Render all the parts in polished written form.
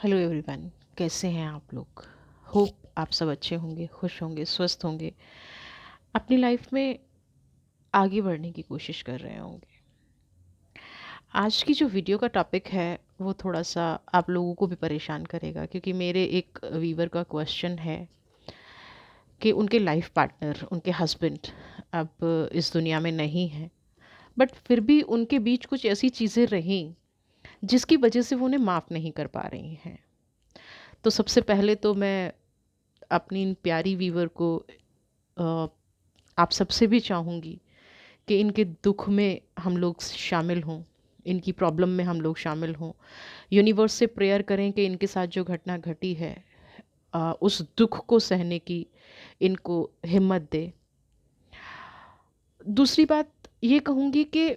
Hello everyone, कैसे हैं आप लोग। होप आप सब अच्छे होंगे, खुश होंगे, स्वस्थ होंगे, अपनी लाइफ में आगे बढ़ने की कोशिश कर रहे होंगे। आज की जो वीडियो का टॉपिक है वो थोड़ा सा आप लोगों को भी परेशान करेगा, क्योंकि मेरे एक व्यूवर का क्वेश्चन है कि उनके लाइफ पार्टनर, उनके हस्बैंड अब इस दुनिया में नहीं हैं, बट फिर भी उनके बीच कुछ ऐसी चीज़ें रहीं जिसकी वजह से वो उन्हें माफ़ नहीं कर पा रही हैं। तो सबसे पहले तो मैं अपनी इन प्यारी व्यूवर को अ, आप सबसे भी चाहूँगी कि इनके दुख में हम लोग शामिल हों, इनकी प्रॉब्लम में हम लोग शामिल हों। यूनिवर्स से प्रेयर करें कि इनके साथ जो घटना घटी है उस दुख को सहने की इनको हिम्मत दे। दूसरी बात ये कहूँगी कि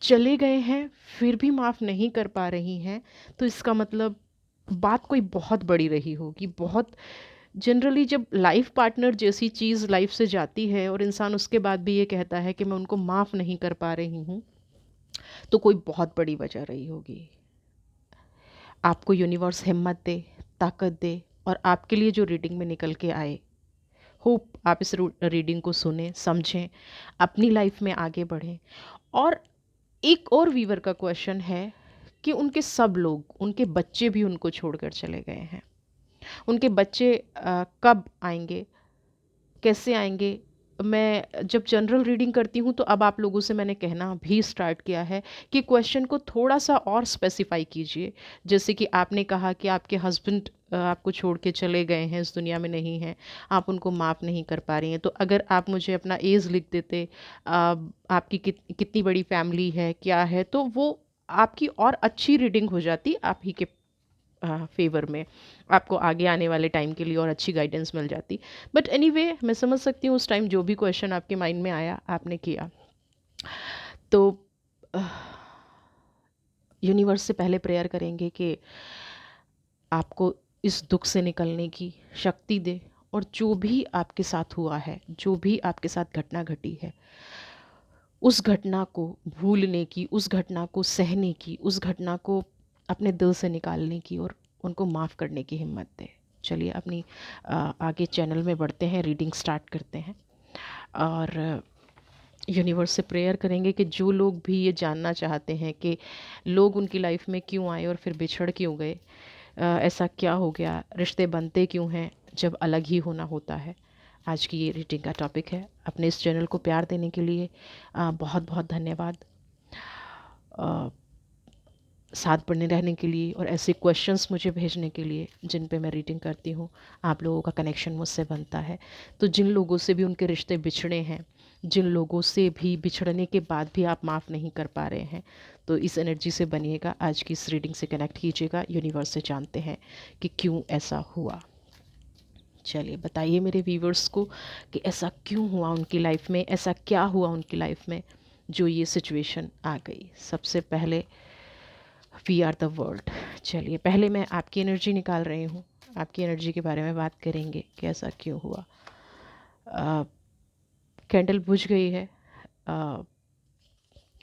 चले गए हैं फिर भी माफ़ नहीं कर पा रही हैं, तो इसका मतलब बात कोई बहुत बड़ी रही होगी, बहुत। जनरली जब लाइफ पार्टनर जैसी चीज़ लाइफ से जाती है और इंसान उसके बाद भी ये कहता है कि मैं उनको माफ़ नहीं कर पा रही हूँ, तो कोई बहुत बड़ी वजह रही होगी। आपको यूनिवर्स हिम्मत दे, ताकत दे, और आपके लिए जो रीडिंग में निकल के आए, होप आप इस रीडिंग को सुने, समझें, अपनी लाइफ में आगे बढ़ें। और एक और वीवर का क्वेश्चन है कि उनके सब लोग, उनके बच्चे भी उनको छोड़कर चले गए हैं। उनके बच्चे कब आएंगे, कैसे आएंगे। मैं जब जनरल रीडिंग करती हूँ तो अब आप लोगों से मैंने कहना भी स्टार्ट किया है कि क्वेश्चन को थोड़ा सा और स्पेसिफाई कीजिए। जैसे कि आपने कहा कि आपके हस्बैंड आपको छोड़ के चले गए हैं, इस दुनिया में नहीं हैं, आप उनको माफ़ नहीं कर पा रही हैं। तो अगर आप मुझे अपना एज लिख देते, आपकी कितनी बड़ी फैमिली है, क्या है, तो वो आपकी और अच्छी रीडिंग हो जाती आप ही के फेवर में। आपको आगे आने वाले टाइम के लिए और अच्छी गाइडेंस मिल जाती। बट एनीवे, मैं समझ सकती हूँ उस टाइम जो भी क्वेश्चन आपके माइंड में आया आपने किया। तो यूनिवर्स से पहले प्रेयर करेंगे कि आपको इस दुख से निकलने की शक्ति दे, और जो भी आपके साथ हुआ है, जो भी आपके साथ घटना घटी है, उस घटना को भूलने की, उस घटना को सहने की, उस घटना को अपने दिल से निकालने की और उनको माफ़ करने की हिम्मत दे। चलिए अपनी आगे चैनल में बढ़ते हैं, रीडिंग स्टार्ट करते हैं। और यूनिवर्स से प्रेयर करेंगे कि जो लोग भी ये जानना चाहते हैं कि लोग उनकी लाइफ में क्यों आए और फिर बिछड़ क्यों गए, ऐसा क्या हो गया, रिश्ते बनते क्यों हैं जब अलग ही होना होता है। आज की ये रीडिंग का टॉपिक है। अपने इस चैनल को प्यार देने के लिए बहुत बहुत धन्यवाद। अ, साथ बने रहने के लिए और ऐसे क्वेश्चंस मुझे भेजने के लिए जिन पे मैं रीडिंग करती हूँ। आप लोगों का कनेक्शन मुझसे बनता है। तो जिन लोगों से भी उनके रिश्ते बिछड़े हैं, जिन लोगों से भी बिछड़ने के बाद भी आप माफ़ नहीं कर पा रहे हैं, तो इस एनर्जी से बनिएगा, आज की इस रीडिंग से कनेक्ट कीजिएगा। यूनिवर्स से जानते हैं कि क्यों ऐसा हुआ। चलिए बताइए मेरे व्यूवर्स को कि ऐसा क्यों हुआ उनकी लाइफ में, ऐसा क्या हुआ उनकी लाइफ में जो ये सिचुएशन आ गई। सबसे पहले वी आर द वर्ल्ड। चलिए पहले मैं आपकी एनर्जी निकाल रही हूँ, आपकी एनर्जी के बारे में बात करेंगे कि ऐसा क्यों हुआ। कैंडल बुझ गई है,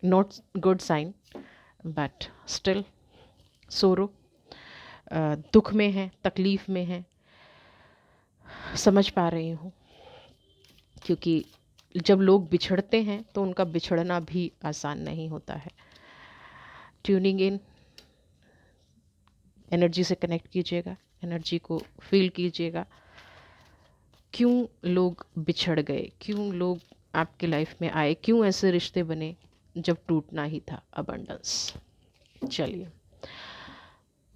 not good sign, but still sorrow, दुख में है, तकलीफ़ में है, समझ पा रही हूँ। क्योंकि जब लोग बिछड़ते हैं तो उनका बिछड़ना भी आसान नहीं होता है। ट्यूनिंग इन, एनर्जी से कनेक्ट कीजिएगा, एनर्जी को फील कीजिएगा। क्यों लोग बिछड़ गए, क्यों लोग आपके लाइफ में आए, क्यों ऐसे रिश्ते बने जब टूटना ही था। अबंडेंस। चलिए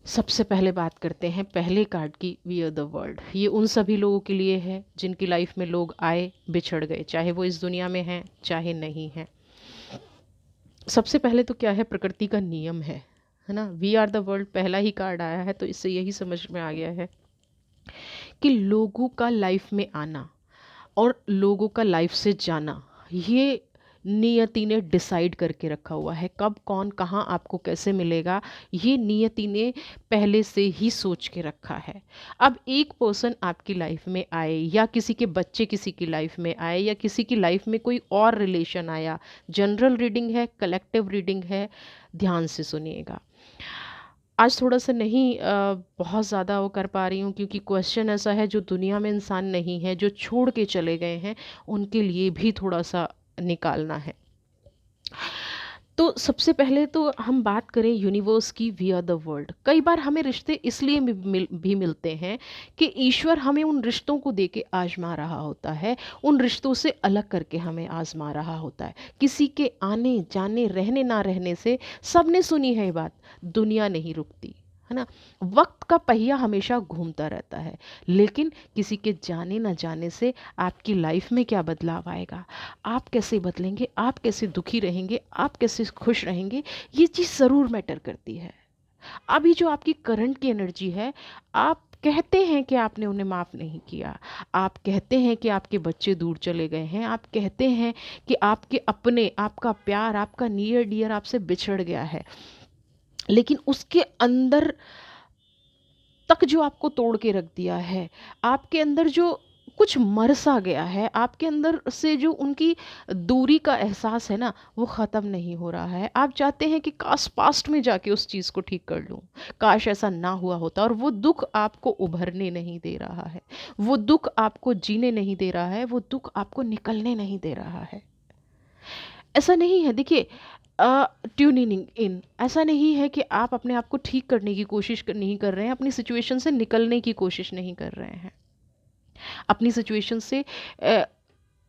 सबसे पहले बात करते हैं पहले कार्ड की, वी आर द वर्ल्ड। ये उन सभी लोगों के लिए है जिनकी लाइफ में लोग आए, बिछड़ गए, चाहे वो इस दुनिया में हैं चाहे नहीं हैं। सबसे पहले तो क्या है, प्रकृति का नियम है ना। वी आर द वर्ल्ड पहला ही कार्ड आया है तो इससे यही समझ में आ गया है कि लोगों का लाइफ में आना और लोगों का लाइफ से जाना, ये नियति ने डिसाइड करके रखा हुआ है। कब कौन कहाँ आपको कैसे मिलेगा, ये नियति ने पहले से ही सोच के रखा है। अब एक पर्सन आपकी लाइफ में आए, या किसी के बच्चे किसी की लाइफ में आए, या किसी की लाइफ में कोई और रिलेशन आया, जनरल रीडिंग है, कलेक्टिव रीडिंग है, ध्यान से सुनिएगा। आज थोड़ा-सा नहीं बहुत ज़्यादा वो कर पा रही हूँ, क्योंकि क्वेश्चन ऐसा है जो दुनिया में इंसान नहीं है, जो छोड़ के चले गए हैं, उनके लिए भी थोड़ा-सा निकालना है। तो सबसे पहले तो हम बात करें यूनिवर्स की, वी आर द वर्ल्ड। कई बार हमें रिश्ते इसलिए भी मिलते हैं कि ईश्वर हमें उन रिश्तों को दे के आजमा रहा होता है, उन रिश्तों से अलग करके हमें आजमा रहा होता है। किसी के आने जाने रहने ना रहने से, सबने सुनी है ये बात, दुनिया नहीं रुकती, है ना। वक्त का पहिया हमेशा घूमता रहता है, लेकिन किसी के जाने ना जाने से आपकी लाइफ में क्या बदलाव आएगा, आप कैसे बदलेंगे, आप कैसे दुखी रहेंगे, आप कैसे खुश रहेंगे, ये चीज़ ज़रूर मैटर करती है। अभी जो आपकी करंट की एनर्जी है, आप कहते हैं कि आपने उन्हें माफ़ नहीं किया, आप कहते हैं कि आपके बच्चे दूर चले गए हैं, आप कहते हैं कि आपके अपने, आपका प्यार, आपका नियर डियर आपसे बिछड़ गया है, लेकिन उसके अंदर तक जो आपको तोड़ के रख दिया है, आपके अंदर जो कुछ मर सा गया है, आपके अंदर से जो उनकी दूरी का एहसास है ना, वो ख़त्म नहीं हो रहा है। आप चाहते हैं कि काश पास्ट में जाके उस चीज़ को ठीक कर लूँ, काश ऐसा ना हुआ होता, और वो दुःख आपको उभरने नहीं दे रहा है, वो दुःख आपको जीने नहीं दे रहा है, वो दुःख आपको निकलने नहीं दे रहा है। ऐसा नहीं है, देखिए, ट्यूनिंग इन ऐसा नहीं है कि आप अपने आप को ठीक करने की कोशिश नहीं कर रहे हैं, अपनी सिचुएशन से निकलने की कोशिश नहीं कर रहे हैं, अपनी सिचुएशन से अ,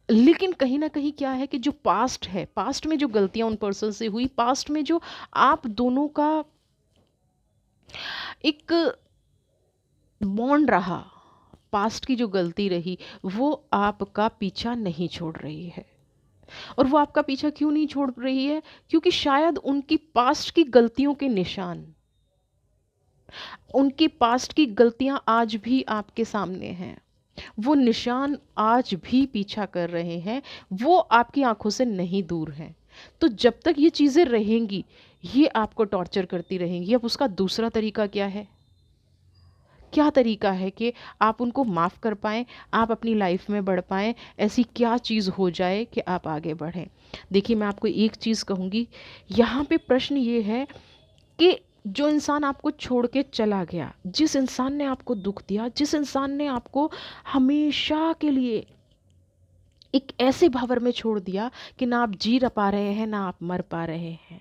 लेकिन कहीं ना कहीं क्या है कि जो पास्ट है, पास्ट में जो गलतियां उन पर्सन से हुई, पास्ट में जो आप दोनों का एक बॉन्ड रहा, पास्ट की जो गलती रही, वो आपका पीछा नहीं छोड़ रही है। और वो आपका पीछा क्यों नहीं छोड़ रही है? क्योंकि शायद उनकी पास्ट की गलतियों के निशान, उनकी पास्ट की गलतियां आज भी आपके सामने हैं, वो निशान आज भी पीछा कर रहे हैं, वो आपकी आंखों से नहीं दूर हैं। तो जब तक ये चीज़ें रहेंगी, ये आपको टॉर्चर करती रहेंगी। अब उसका दूसरा तरीका क्या है? क्या तरीका है कि आप उनको माफ़ कर पाएँ, आप अपनी लाइफ में बढ़ पाएँ, ऐसी क्या चीज़ हो जाए कि आप आगे बढ़ें? देखिए, मैं आपको एक चीज़ कहूँगी, यहाँ पे प्रश्न ये है कि जो इंसान आपको छोड़ के चला गया, जिस इंसान ने आपको दुःख दिया, जिस इंसान ने आपको हमेशा के लिए एक ऐसे भंवर में छोड़ दिया कि ना आप जी र पा रहे हैं, ना आप मर पा रहे हैं,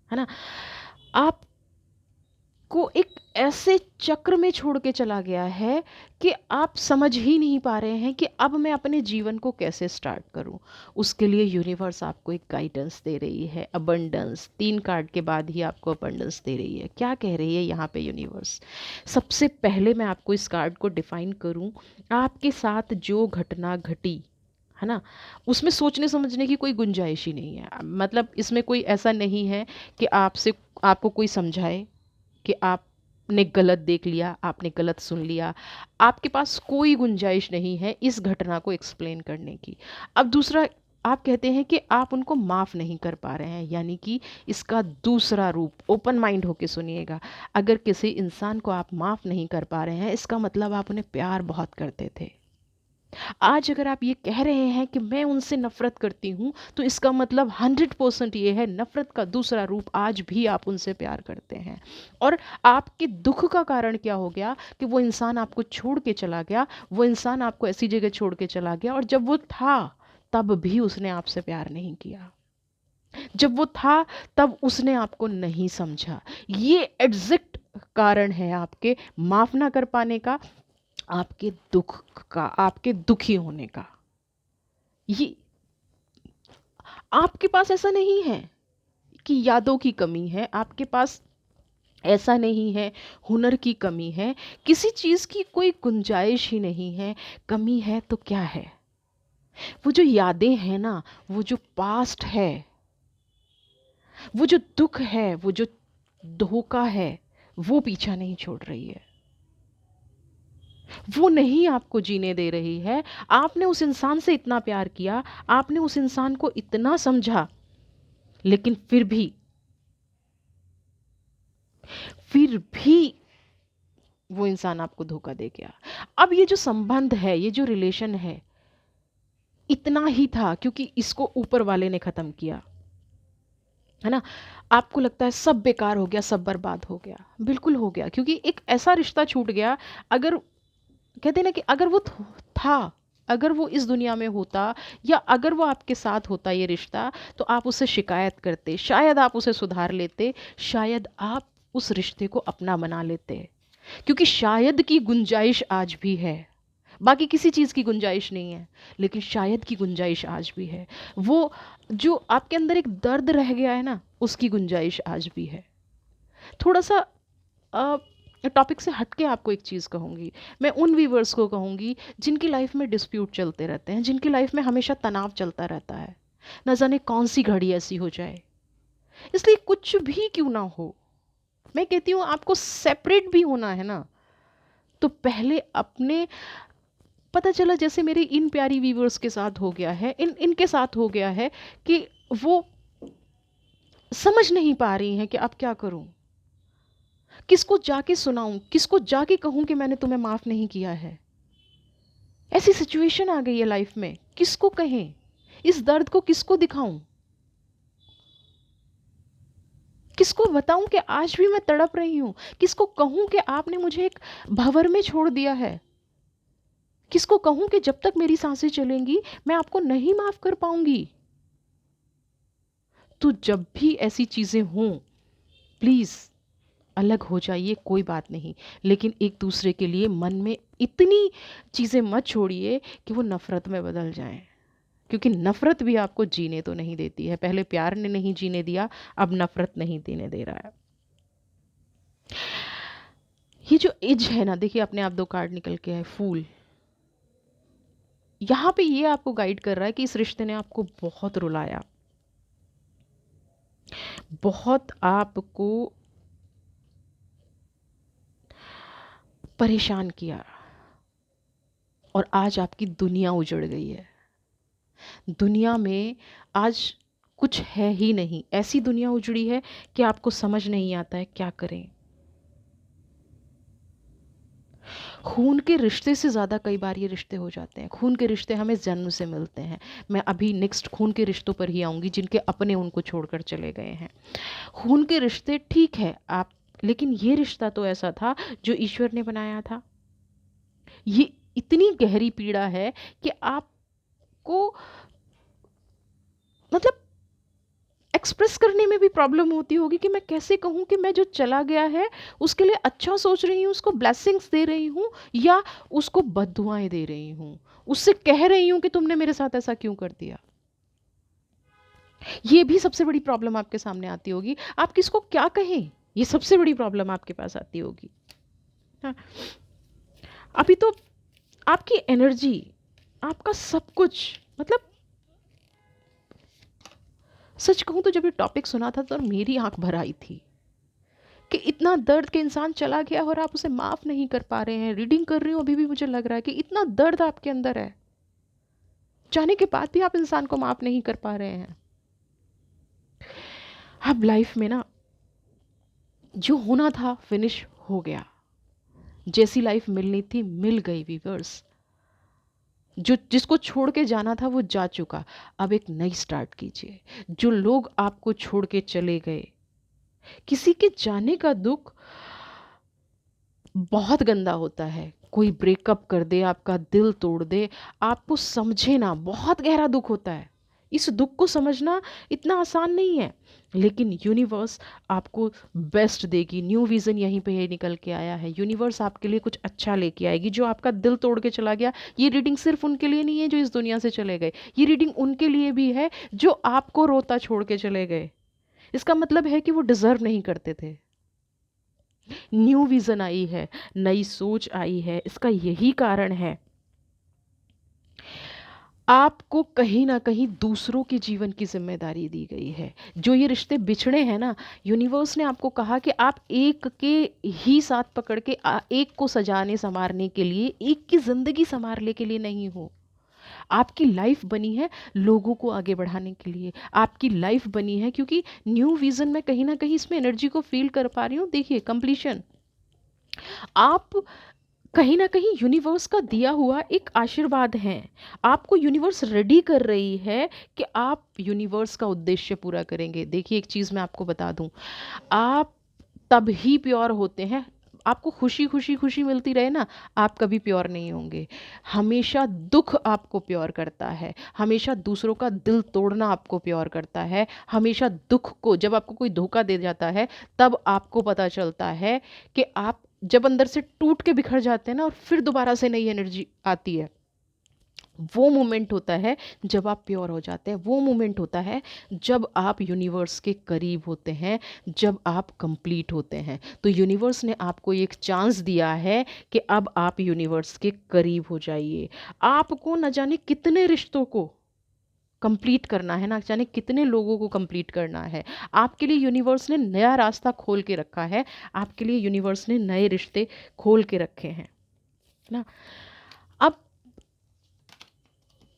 है ना? आप को एक ऐसे चक्र में छोड़ के चला गया है कि आप समझ ही नहीं पा रहे हैं कि अब मैं अपने जीवन को कैसे स्टार्ट करूं। उसके लिए यूनिवर्स आपको एक गाइडेंस दे रही है, अबंडेंस। 3 कार्ड के बाद ही आपको अबंडेंस दे रही है। क्या कह रही है यहाँ पे यूनिवर्स? सबसे पहले मैं आपको इस कार्ड को डिफाइन करूं, आपके साथ जो घटना घटी, है ना, उसमें सोचने समझने की कोई गुंजाइश ही नहीं है। मतलब इसमें कोई ऐसा नहीं है कि आपसे आपको कोई समझाए कि आपने गलत देख लिया, आपने गलत सुन लिया, आपके पास कोई गुंजाइश नहीं है इस घटना को एक्सप्लेन करने की। अब दूसरा, आप कहते हैं कि आप उनको माफ़ नहीं कर पा रहे हैं, यानी कि इसका दूसरा रूप, ओपन माइंड होके सुनिएगा, अगर किसी इंसान को आप माफ़ नहीं कर पा रहे हैं, इसका मतलब आप उन्हें प्यार बहुत करते थे। आज अगर आप ये कह रहे हैं कि मैं उनसे नफ़रत करती हूँ, तो इसका मतलब 100% ये है, नफ़रत का दूसरा रूप, आज भी आप उनसे प्यार करते हैं। और आपके दुख का कारण क्या हो गया कि वो इंसान आपको छोड़ के चला गया, वो इंसान आपको ऐसी जगह छोड़ के चला गया, और जब वो था तब भी उसने आपसे प्यार नहीं किया, जब वो था तब उसने आपको नहीं समझा। ये एग्जैक्ट कारण है आपके माफ़ ना कर पाने का, आपके दुख का, आपके दुखी होने का। ये आपके पास ऐसा नहीं है कि यादों की कमी है, आपके पास ऐसा नहीं है हुनर की कमी है, किसी चीज़ की कोई गुंजाइश ही नहीं है। कमी है तो क्या है? वो जो यादें हैं ना, वो जो पास्ट है, वो जो दुख है, वो जो धोखा है, वो पीछा नहीं छोड़ रही है, वो नहीं आपको जीने दे रही है। आपने उस इंसान से इतना प्यार किया, आपने उस इंसान को इतना समझा, लेकिन फिर भी वो इंसान आपको धोखा दे गया। अब ये जो संबंध है, ये जो रिलेशन है, इतना ही था क्योंकि इसको ऊपर वाले ने ख़त्म किया। है ना? आपको लगता है सब बेकार हो गया, सब बर्बाद हो गया। बिल्कुल हो गया, क्योंकि एक ऐसा रिश्ता छूट गया। अगर कहते हैं ना कि अगर वो था, अगर वो इस दुनिया में होता, या अगर वो आपके साथ होता ये रिश्ता, तो आप उससे शिकायत करते, शायद आप उसे सुधार लेते, शायद आप उस रिश्ते को अपना बना लेते। क्योंकि शायद की गुंजाइश आज भी है, बाकी किसी चीज़ की गुंजाइश नहीं है, लेकिन शायद की गुंजाइश आज भी है। वो जो आपके अंदर एक दर्द रह गया है ना, उसकी गुंजाइश आज भी है। थोड़ा सा टॉपिक से हट के आपको एक चीज़ कहूँगी। मैं उन व्यूवर्स को कहूँगी जिनकी लाइफ में डिस्प्यूट चलते रहते हैं, जिनकी लाइफ में हमेशा तनाव चलता रहता है, न जाने कौन सी घड़ी ऐसी हो जाए। इसलिए कुछ भी क्यों ना हो, मैं कहती हूँ आपको सेपरेट भी होना है ना, तो पहले अपने, पता चला जैसे मेरे इन प्यारी व्यूवर्स के साथ हो गया है, इनके साथ हो गया है कि वो समझ नहीं पा रही हैं कि अब क्या करूं, किसको जाके सुनाऊं, किसको जाके कहूं कि मैंने तुम्हें माफ नहीं किया है। ऐसी सिचुएशन आ गई है लाइफ में, किसको कहें, इस दर्द को किसको दिखाऊं, किसको बताऊं कि आज भी मैं तड़प रही हूं, किसको कहूं कि आपने मुझे एक भंवर में छोड़ दिया है, किसको कहूं कि जब तक मेरी सांसें चलेंगी मैं आपको नहीं माफ कर पाऊंगी। तो जब भी ऐसी चीजें हों, प्लीज अलग हो जाइए, कोई बात नहीं, लेकिन एक दूसरे के लिए मन में इतनी चीजें मत छोड़िए कि वो नफरत में बदल जाएं। क्योंकि नफरत भी आपको जीने तो नहीं देती है। पहले प्यार ने नहीं जीने दिया, अब नफरत नहीं देने दे रहा है। ये जो एज है ना, देखिए अपने आप दो कार्ड निकल के है, फूल। यहाँ पे ये आपको गाइड कर रहा है कि इस रिश्ते ने आपको बहुत रुलाया, बहुत आपको परेशान किया, और आज आपकी दुनिया उजड़ गई है। दुनिया में आज कुछ है ही नहीं, ऐसी दुनिया उजड़ी है कि आपको समझ नहीं आता है क्या करें। खून के रिश्ते से ज़्यादा कई बार ये रिश्ते हो जाते हैं। खून के रिश्ते हमें जन्म से मिलते हैं। मैं अभी नेक्स्ट खून के रिश्तों पर ही आऊँगी, जिनके अपने उनको छोड़कर चले गए हैं। खून के रिश्ते ठीक है आप, लेकिन ये रिश्ता तो ऐसा था जो ईश्वर ने बनाया था। ये इतनी गहरी पीड़ा है कि आपको, मतलब एक्सप्रेस करने में भी प्रॉब्लम होती होगी कि मैं कैसे कहूँ कि मैं जो चला गया है उसके लिए अच्छा सोच रही हूँ, उसको ब्लेसिंग्स दे रही हूँ, या उसको बद्दुआएं दे रही हूँ, उससे कह रही हूँ कि तुमने मेरे साथ ऐसा क्यों कर दिया। ये भी सबसे बड़ी प्रॉब्लम आपके सामने आती होगी। आप किसको क्या कहें, ये सबसे बड़ी प्रॉब्लम आपके पास आती होगी। हाँ, अभी तो आपकी एनर्जी, आपका सब कुछ, मतलब सच कहूँ तो जब ये टॉपिक सुना था तो मेरी आंख भर आई थी कि इतना दर्द के इंसान चला गया और आप उसे माफ नहीं कर पा रहे हैं। रीडिंग कर रही हूँ अभी भी मुझे लग रहा है कि इतना दर्द आपके अंदर है, जाने के बाद भी आप इंसान को माफ नहीं कर पा रहे हैं। अब लाइफ में ना जो होना था फिनिश हो गया, जैसी लाइफ मिलनी थी मिल गई वीवर्स। जो जिसको छोड़ के जाना था वो जा चुका, अब एक नई स्टार्ट कीजिए। जो लोग आपको छोड़ के चले गए, किसी के जाने का दुख बहुत गंदा होता है। कोई ब्रेकअप कर दे, आपका दिल तोड़ दे, आपको समझे ना, बहुत गहरा दुख होता है। इस दुख को समझना इतना आसान नहीं है, लेकिन यूनिवर्स आपको बेस्ट देगी। न्यू विज़न यहीं पे ये निकल के आया है। यूनिवर्स आपके लिए कुछ अच्छा लेके आएगी। जो आपका दिल तोड़ के चला गया, ये रीडिंग सिर्फ उनके लिए नहीं है जो इस दुनिया से चले गए, ये रीडिंग उनके लिए भी है जो आपको रोता छोड़ के चले गए। इसका मतलब है कि वो डिज़र्व नहीं करते थे। न्यू विजन आई है, नई सोच आई है, इसका यही कारण है। आपको कहीं ना कहीं दूसरों के जीवन की जिम्मेदारी दी गई है। जो ये रिश्ते बिछड़े हैं ना, यूनिवर्स ने आपको कहा कि आप एक के ही साथ पकड़ के एक को सजाने संवारने के लिए, एक की जिंदगी संवारने के लिए नहीं हो। आपकी लाइफ बनी है लोगों को आगे बढ़ाने के लिए। आपकी लाइफ बनी है क्योंकि न्यू विजन में कहीं ना कहीं इसमें एनर्जी को फील कर पा रही हूँ। देखिए कंप्लीशन, आप कहीं ना कहीं यूनिवर्स का दिया हुआ एक आशीर्वाद है। आपको यूनिवर्स रेडी कर रही है कि आप यूनिवर्स का उद्देश्य पूरा करेंगे। देखिए, एक चीज़ मैं आपको बता दूं, आप तब ही प्योर होते हैं, आपको खुशी खुशी खुशी मिलती रहे ना, आप कभी प्योर नहीं होंगे। हमेशा दुख आपको प्योर करता है, हमेशा दूसरों का दिल तोड़ना आपको प्योर करता है। हमेशा दुख को, जब आपको कोई धोखा दे जाता है, तब आपको पता चलता है कि आप जब अंदर से टूट के बिखर जाते हैं ना, और फिर दोबारा से नई एनर्जी आती है, वो मोमेंट होता है जब आप प्योर हो जाते हैं। वो मोमेंट होता है जब आप यूनिवर्स के करीब होते हैं, जब आप कंप्लीट होते हैं। तो यूनिवर्स ने आपको एक चांस दिया है कि अब आप यूनिवर्स के करीब हो जाइए। आपको न जाने कितने रिश्तों को कंप्लीट करना है, ना जाने कितने लोगों को कंप्लीट करना है। आपके लिए यूनिवर्स ने नया रास्ता खोल के रखा है, आपके लिए यूनिवर्स ने नए रिश्ते खोल के रखे हैं ना। अब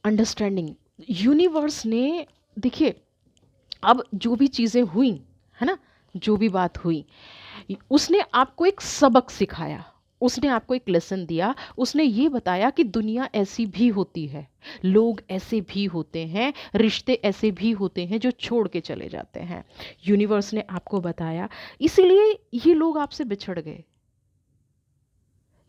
अंडरस्टैंडिंग, यूनिवर्स ने, देखिए, अब जो भी चीज़ें हुई है ना, जो भी बात हुई, उसने आपको एक सबक सिखाया, उसने आपको एक लेसन दिया। उसने ये बताया कि दुनिया ऐसी भी होती है, लोग ऐसे भी होते हैं, रिश्ते ऐसे भी होते हैं जो छोड़ के चले जाते हैं। यूनिवर्स ने आपको बताया, इसीलिए ये लोग आपसे बिछड़ गए,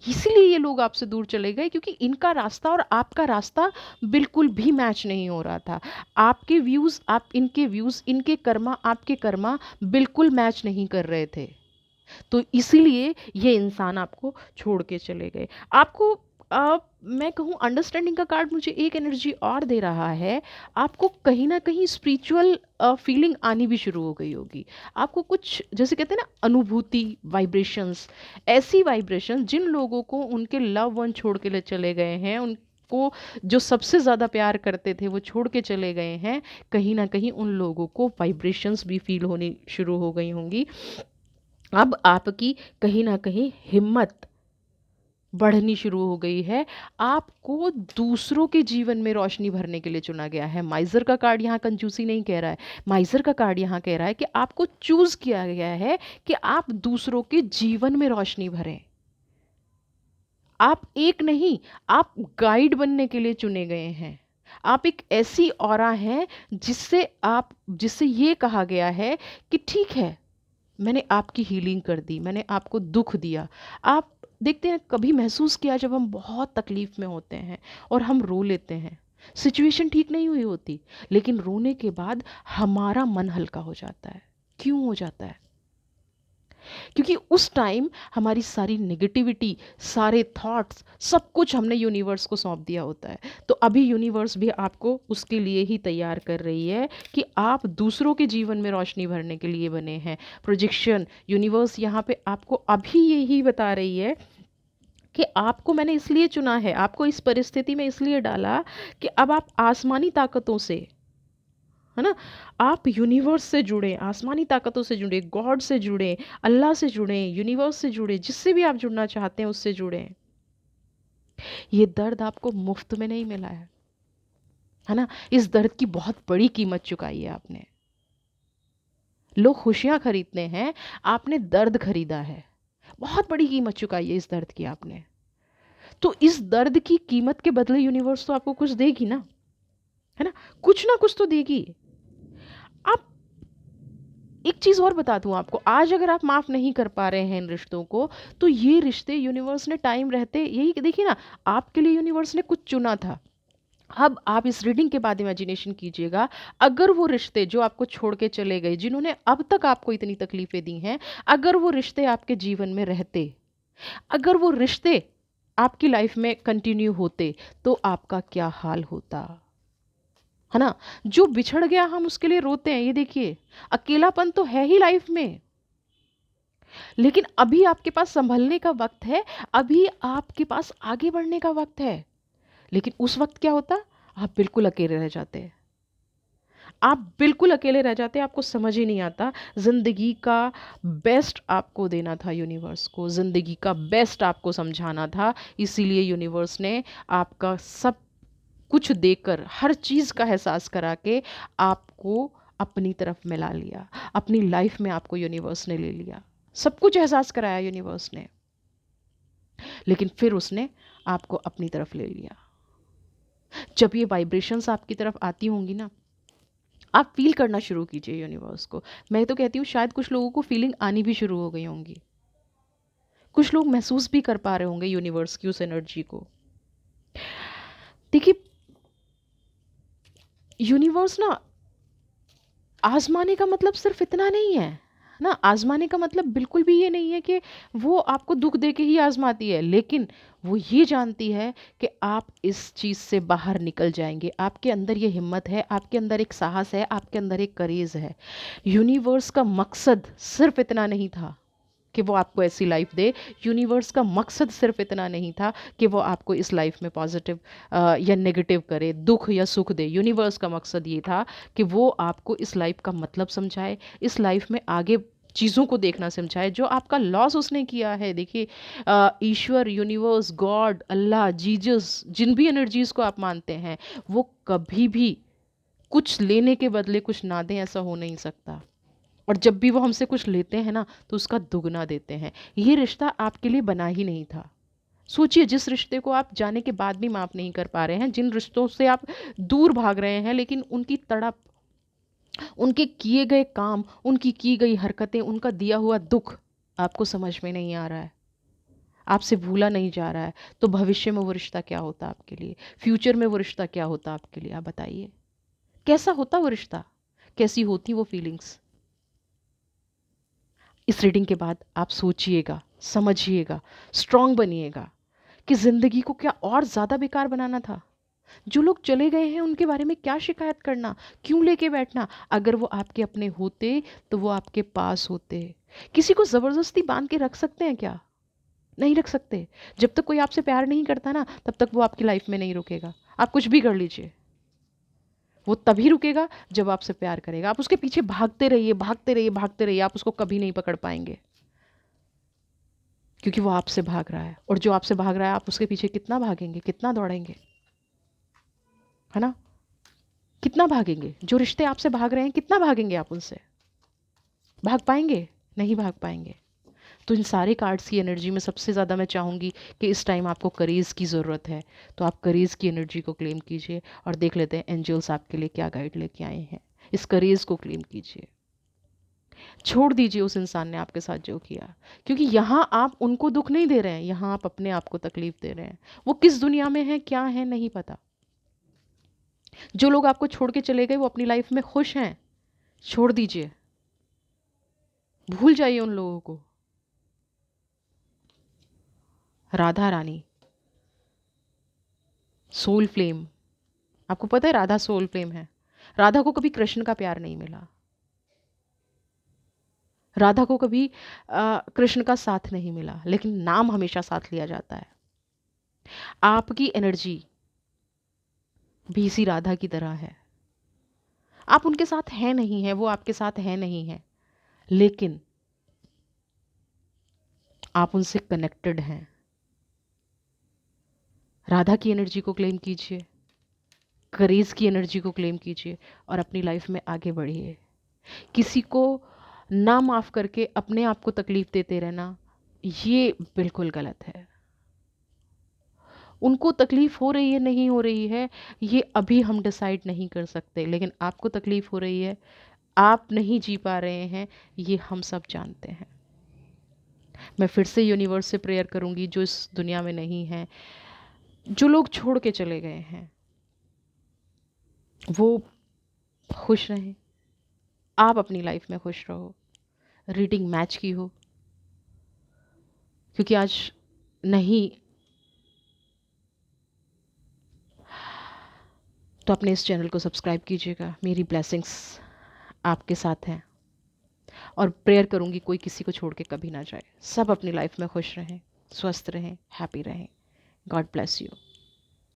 इसीलिए ये लोग आपसे दूर चले गए, क्योंकि इनका रास्ता और आपका रास्ता बिल्कुल भी मैच नहीं हो रहा था। आपके व्यूज़, आप इनके व्यूज़, इनके कर्मा आपके कर्मा बिल्कुल मैच नहीं कर रहे थे। तो इसीलिए ये इंसान आपको छोड़ के चले गए। आपको मैं कहूँ, अंडरस्टैंडिंग का कार्ड मुझे एक एनर्जी और दे रहा है। आपको कहीं ना कहीं स्पिरिचुअल फीलिंग आनी भी शुरू हो गई होगी। आपको कुछ, जैसे कहते हैं ना, अनुभूति, वाइब्रेशंस, ऐसी वाइब्रेशन जिन लोगों को उनके लव वन छोड़ के ले चले गए हैं, उनको जो सबसे ज़्यादा प्यार करते थे वो छोड़ के चले गए हैं, कहीं ना कहीं उन लोगों को वाइब्रेशंस भी फील होनी शुरू हो गई होंगी। अब आपकी कहीं ना कहीं हिम्मत बढ़नी शुरू हो गई है। आपको दूसरों के जीवन में रोशनी भरने के लिए चुना गया है। माइजर का कार्ड यहाँ कंजूसी नहीं कह रहा है, माइजर का कार्ड यहाँ कह रहा है कि आपको चूज किया गया है कि आप दूसरों के जीवन में रोशनी भरें। आप एक नहीं, आप गाइड बनने के लिए चुने गए हैं। आप एक ऐसी ऑरा हैं जिससे ये कहा गया है कि ठीक है, मैंने आपकी हीलिंग कर दी, मैंने आपको दुख दिया। आप देखते हैं, कभी महसूस किया जब हम बहुत तकलीफ में होते हैं और हम रो लेते हैं, सिचुएशन ठीक नहीं हुई होती, लेकिन रोने के बाद हमारा मन हल्का हो जाता है। क्यों हो जाता है? क्योंकि उस टाइम हमारी सारी नेगेटिविटी, सारे थॉट्स, सब कुछ हमने यूनिवर्स को सौंप दिया होता है। तो अभी यूनिवर्स भी आपको उसके लिए ही तैयार कर रही है कि आप दूसरों के जीवन में रोशनी भरने के लिए बने हैं। प्रोजेक्शन, यूनिवर्स यहाँ पे आपको अभी यही बता रही है कि आपको मैंने इसलिए चुना है, आपको इस परिस्थिति में इसलिए डाला कि अब आप आसमानी ताकतों से, है ना, आप यूनिवर्स से जुड़े, आसमानी ताकतों से जुड़े, गॉड से जुड़े, अल्लाह से जुड़े, यूनिवर्स से जुड़े, जिससे भी आप जुड़ना चाहते हैं उससे जुड़े। ये दर्द आपको मुफ्त में नहीं मिला है ना। इस दर्द की बहुत बड़ी कीमत चुकाई है आपने। लोग खुशियां खरीदते हैं, आपने दर्द खरीदा है। बहुत बड़ी कीमत चुकाई है इस दर्द की आपने। तो इस दर्द की कीमत के बदले यूनिवर्स तो आपको कुछ देगी ना, है ना कुछ तो देगी। आप, एक चीज़ और बता दूं आपको, आज अगर आप माफ़ नहीं कर पा रहे हैं इन रिश्तों को, तो ये रिश्ते यूनिवर्स ने टाइम रहते, यही देखिए ना, आपके लिए यूनिवर्स ने कुछ चुना था। अब आप इस रीडिंग के बाद इमेजिनेशन कीजिएगा, अगर वो रिश्ते जो आपको छोड़ के चले गए, जिन्होंने अब तक आपको इतनी तकलीफें दी हैं, अगर वो रिश्ते आपके जीवन में रहते, अगर वो रिश्ते आपकी लाइफ में कंटिन्यू होते, तो आपका क्या हाल होता, है ना। जो बिछड़ गया हम उसके लिए रोते हैं, ये देखिए, अकेलापन तो है ही लाइफ में, लेकिन अभी आपके पास संभलने का वक्त है, अभी आपके पास आगे बढ़ने का वक्त है। लेकिन उस वक्त क्या होता, आप बिल्कुल अकेले रह जाते, आप बिल्कुल अकेले रह जाते, आपको समझ ही नहीं आता। जिंदगी का बेस्ट आपको देना था यूनिवर्स को, जिंदगी का बेस्ट आपको समझाना था, इसीलिए यूनिवर्स ने आपका सब कुछ देकर, हर चीज़ का एहसास करा के आपको अपनी तरफ मिला लिया, अपनी लाइफ में आपको यूनिवर्स ने ले लिया, सब कुछ एहसास कराया यूनिवर्स ने। लेकिन फिर उसने आपको अपनी तरफ ले लिया। जब ये वाइब्रेशंस आपकी तरफ आती होंगी ना, आप फील करना शुरू कीजिए यूनिवर्स को। मैं तो कहती हूँ शायद कुछ लोगों को फीलिंग आनी भी शुरू हो गई होंगी, कुछ लोग महसूस भी कर पा रहे होंगे यूनिवर्स की उस एनर्जी को। देखिए, यूनिवर्स ना आजमाने का मतलब सिर्फ इतना नहीं है ना, आजमाने का मतलब बिल्कुल भी ये नहीं है कि वो आपको दुख दे के ही आजमाती है, लेकिन वो ये जानती है कि आप इस चीज़ से बाहर निकल जाएंगे। आपके अंदर ये हिम्मत है, आपके अंदर एक साहस है, आपके अंदर एक करेज है। यूनिवर्स का मकसद सिर्फ इतना नहीं था कि वो आपको ऐसी लाइफ दे। यूनिवर्स का मकसद सिर्फ इतना नहीं था कि वो आपको इस लाइफ में पॉजिटिव या नेगेटिव करे, दुख या सुख दे। यूनिवर्स का मकसद ये था कि वो आपको इस लाइफ का मतलब समझाए, इस लाइफ में आगे चीज़ों को देखना समझाए, जो आपका लॉस उसने किया है। देखिए, ईश्वर, यूनिवर्स, गॉड, अल्लाह, जीजस, जिन भी एनर्जीज़ को आप मानते हैं, वो कभी भी कुछ लेने के बदले कुछ ना दें, ऐसा हो नहीं सकता। और जब भी वो हमसे कुछ लेते हैं ना, तो उसका दुगना देते हैं। ये रिश्ता आपके लिए बना ही नहीं था। सोचिए, जिस रिश्ते को आप जाने के बाद भी माफ़ नहीं कर पा रहे हैं, जिन रिश्तों से आप दूर भाग रहे हैं, लेकिन उनकी तड़प, उनके किए गए काम, उनकी की गई हरकतें, उनका दिया हुआ दुख आपको समझ में नहीं आ रहा है, आपसे भूला नहीं जा रहा है, तो भविष्य में वो रिश्ता क्या होता आपके लिए, फ्यूचर में वो रिश्ता क्या होता आपके लिए, आप बताइए। कैसा होता वो रिश्ता, कैसी होती वो फीलिंग्स। इस रीडिंग के बाद आप सोचिएगा, समझिएगा, स्ट्रांग बनिएगा कि ज़िंदगी को क्या और ज़्यादा बेकार बनाना था। जो लोग चले गए हैं उनके बारे में क्या शिकायत करना, क्यों लेके बैठना। अगर वो आपके अपने होते तो वो आपके पास होते। किसी को ज़बरदस्ती बांध के रख सकते हैं क्या? नहीं रख सकते। जब तक कोई आपसे प्यार नहीं करता ना, तब तक वो आपकी लाइफ में नहीं रुकेगा। आप कुछ भी कर लीजिए, वो तभी रुकेगा जब आपसे प्यार करेगा। आप उसके पीछे भागते रहिए, भागते रहिए, भागते रहिए, आप उसको कभी नहीं पकड़ पाएंगे, क्योंकि वो आपसे भाग रहा है। और जो आपसे भाग रहा है, आप उसके पीछे कितना भागेंगे, कितना दौड़ेंगे, है ना? कितना भागेंगे? जो रिश्ते आपसे भाग रहे हैं, कितना भागेंगे आप उनसे? भाग पाएंगे? नहीं भाग पाएंगे। तो इन सारे कार्ड्स की एनर्जी में सबसे ज़्यादा मैं चाहूँगी कि इस टाइम आपको करेज की ज़रूरत है, तो आप करेज की एनर्जी को क्लेम कीजिए और देख लेते हैं एंजल्स आपके लिए क्या गाइड लेके आए हैं। इस करेज को क्लेम कीजिए। छोड़ दीजिए उस इंसान ने आपके साथ जो किया, क्योंकि यहाँ आप उनको दुख नहीं दे रहे हैं, यहाँ आप अपने आप को तकलीफ दे रहे हैं। वो किस दुनिया में है, क्या है, नहीं पता। जो लोग आपको छोड़ के चले गए वो अपनी लाइफ में खुश हैं, छोड़ दीजिए, भूल जाइए उन लोगों को। राधा रानी, सोल फ्लेम, आपको पता है राधा सोल फ्लेम है। राधा को कभी कृष्ण का प्यार नहीं मिला, राधा को कभी कृष्ण का साथ नहीं मिला, लेकिन नाम हमेशा साथ लिया जाता है। आपकी एनर्जी भी इसी राधा की तरह है। आप उनके साथ हैं नहीं है, वो आपके साथ है नहीं है, लेकिन आप उनसे कनेक्टेड हैं। राधा की एनर्जी को क्लेम कीजिए, करेज की एनर्जी को क्लेम कीजिए और अपनी लाइफ में आगे बढ़िए। किसी को ना माफ़ करके अपने आप को तकलीफ देते रहना, ये बिल्कुल गलत है। उनको तकलीफ हो रही है, नहीं हो रही है, ये अभी हम डिसाइड नहीं कर सकते, लेकिन आपको तकलीफ हो रही है, आप नहीं जी पा रहे हैं, ये हम सब जानते हैं। मैं फिर से यूनिवर्स से प्रेयर करूंगी, जो इस दुनिया में नहीं है, जो लोग छोड़ के चले गए हैं, वो खुश रहें, आप अपनी लाइफ में खुश रहो। रीडिंग मैच की हो, क्योंकि आज नहीं तो अपने इस चैनल को सब्सक्राइब कीजिएगा। मेरी ब्लेसिंग्स आपके साथ हैं और प्रेयर करूंगी कोई किसी को छोड़ के कभी ना जाए। सब अपनी लाइफ में खुश रहें, स्वस्थ रहें, हैप्पी रहें। God bless you.